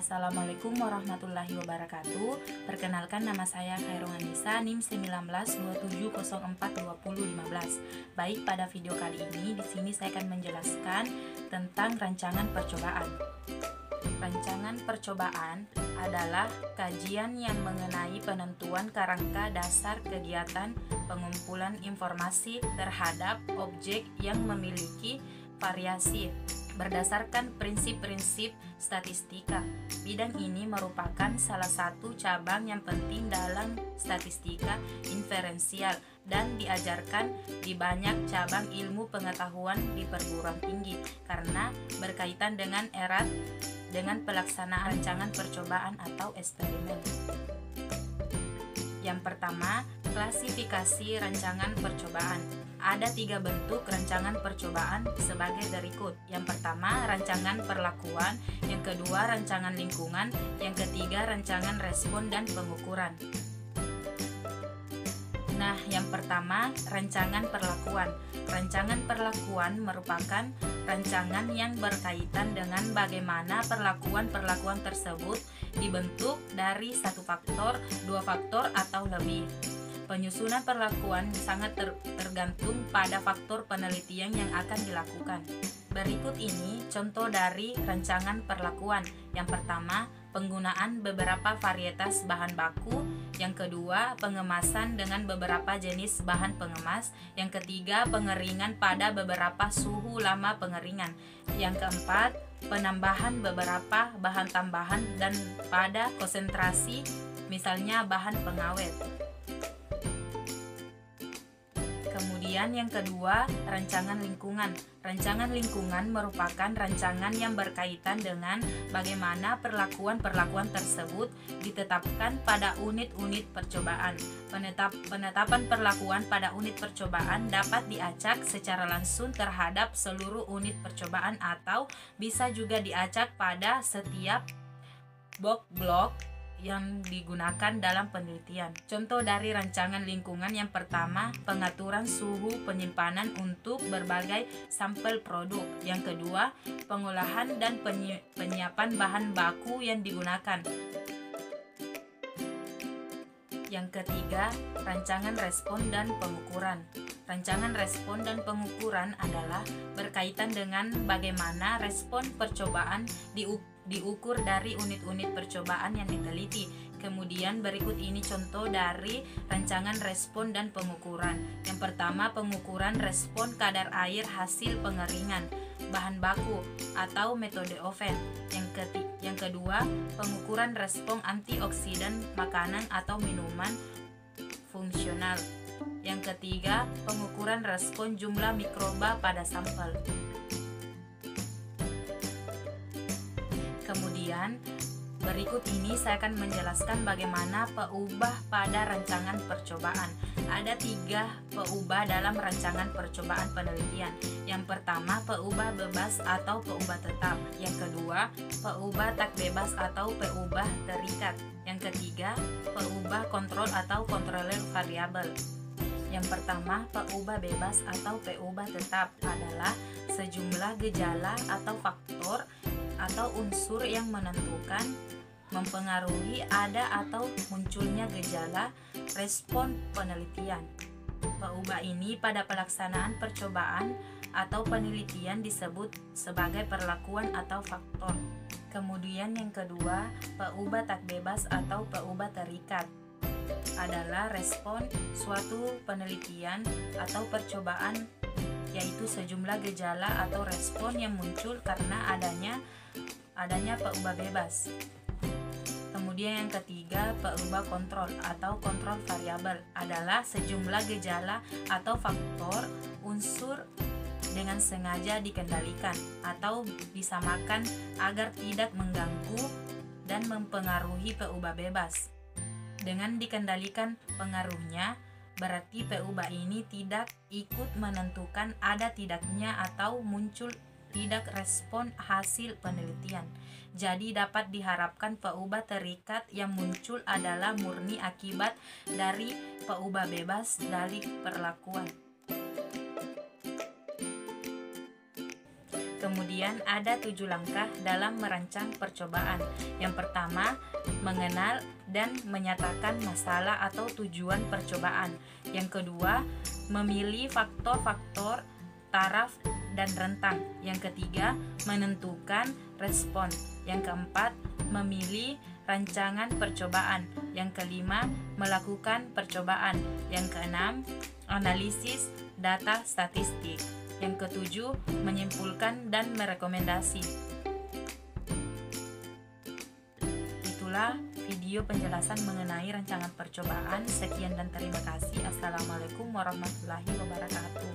Assalamualaikum warahmatullahi wabarakatuh. Perkenalkan, nama saya Khairul Anissa, NIM 1927042015. Baik, pada video kali ini di sini saya akan menjelaskan tentang rancangan percobaan. Rancangan percobaan adalah kajian yang mengenai penentuan kerangka dasar kegiatan pengumpulan informasi terhadap objek yang memiliki variasi berdasarkan prinsip-prinsip statistika. Bidang ini merupakan salah satu cabang yang penting dalam statistika inferensial dan diajarkan di banyak cabang ilmu pengetahuan di perguruan tinggi karena berkaitan dengan erat dengan pelaksanaan rancangan percobaan atau eksperimen. Yang pertama, klasifikasi rancangan percobaan. Ada 3 bentuk rancangan percobaan sebagai berikut. Yang pertama, rancangan perlakuan. Yang kedua, rancangan lingkungan. Yang ketiga, rancangan respon dan pengukuran. Nah, yang pertama, rancangan perlakuan. Rancangan perlakuan merupakan rancangan yang berkaitan dengan bagaimana perlakuan-perlakuan tersebut dibentuk dari 1 faktor, 2 faktor, atau lebih. Penyusunan perlakuan sangat tergantung pada faktor penelitian yang akan dilakukan. Berikut ini contoh dari rancangan perlakuan. Yang pertama, penggunaan beberapa varietas bahan baku. Yang kedua, pengemasan dengan beberapa jenis bahan pengemas. Yang ketiga, pengeringan pada beberapa suhu lama pengeringan. Yang keempat, penambahan beberapa bahan tambahan dan pada konsentrasi, misalnya bahan pengawet. Kemudian yang kedua, rancangan lingkungan. Rancangan lingkungan merupakan rancangan yang berkaitan dengan bagaimana perlakuan-perlakuan tersebut ditetapkan pada unit-unit percobaan. Penetapan perlakuan pada unit percobaan dapat diacak secara langsung terhadap seluruh unit percobaan atau bisa juga diacak pada setiap blok yang digunakan dalam penelitian. Contoh dari rancangan lingkungan yang pertama, pengaturan suhu penyimpanan untuk berbagai sampel produk. Yang kedua, pengolahan dan penyiapan bahan baku yang digunakan. Yang ketiga, rancangan respon dan pengukuran. Rancangan respon dan pengukuran adalah berkaitan dengan bagaimana respon percobaan diukur dari unit-unit percobaan yang diteliti. Kemudian berikut ini contoh dari rancangan respon dan pengukuran. Yang pertama, pengukuran respon kadar air hasil pengeringan bahan baku atau metode oven. Yang kedua, pengukuran respon antioksidan makanan atau minuman fungsional. Yang ketiga, pengukuran respon jumlah mikroba pada sampel. Kemudian, berikut ini saya akan menjelaskan bagaimana peubah pada rancangan percobaan. Ada 3 peubah dalam rancangan percobaan penelitian. Yang pertama, peubah bebas atau peubah tetap. Yang kedua, peubah tak bebas atau peubah terikat. Yang ketiga, peubah kontrol atau kontroler variabel. Yang pertama, peubah bebas atau peubah tetap adalah sejumlah gejala atau faktor atau unsur yang menentukan, mempengaruhi ada atau munculnya gejala respon penelitian. Peubah ini pada pelaksanaan percobaan atau penelitian disebut sebagai perlakuan atau faktor. Kemudian yang kedua, peubah tak bebas atau peubah terikat adalah respon suatu penelitian atau percobaan, yaitu sejumlah gejala atau respon yang muncul karena adanya peubah bebas. Kemudian yang ketiga, peubah kontrol atau kontrol variabel adalah sejumlah gejala atau faktor unsur dengan sengaja dikendalikan atau disamakan agar tidak mengganggu dan mempengaruhi peubah bebas. Dengan dikendalikan pengaruhnya, berarti peubah ini tidak ikut menentukan ada tidaknya atau muncul tidak respon hasil penelitian. Jadi dapat diharapkan peubah terikat yang muncul adalah murni akibat dari peubah bebas dari perlakuan. Kemudian ada 7 langkah dalam merancang percobaan. Yang pertama, mengenal dan menyatakan masalah atau tujuan percobaan. Yang kedua, memilih faktor-faktor, taraf, dan rentang. Yang ketiga, menentukan respon. Yang keempat, memilih rancangan percobaan. Yang kelima, melakukan percobaan. Yang keenam, analisis data statistik. Yang ketujuh, menyimpulkan dan merekomendasi. Itulah video penjelasan mengenai rancangan percobaan. Sekian dan terima kasih. Assalamualaikum warahmatullahi wabarakatuh.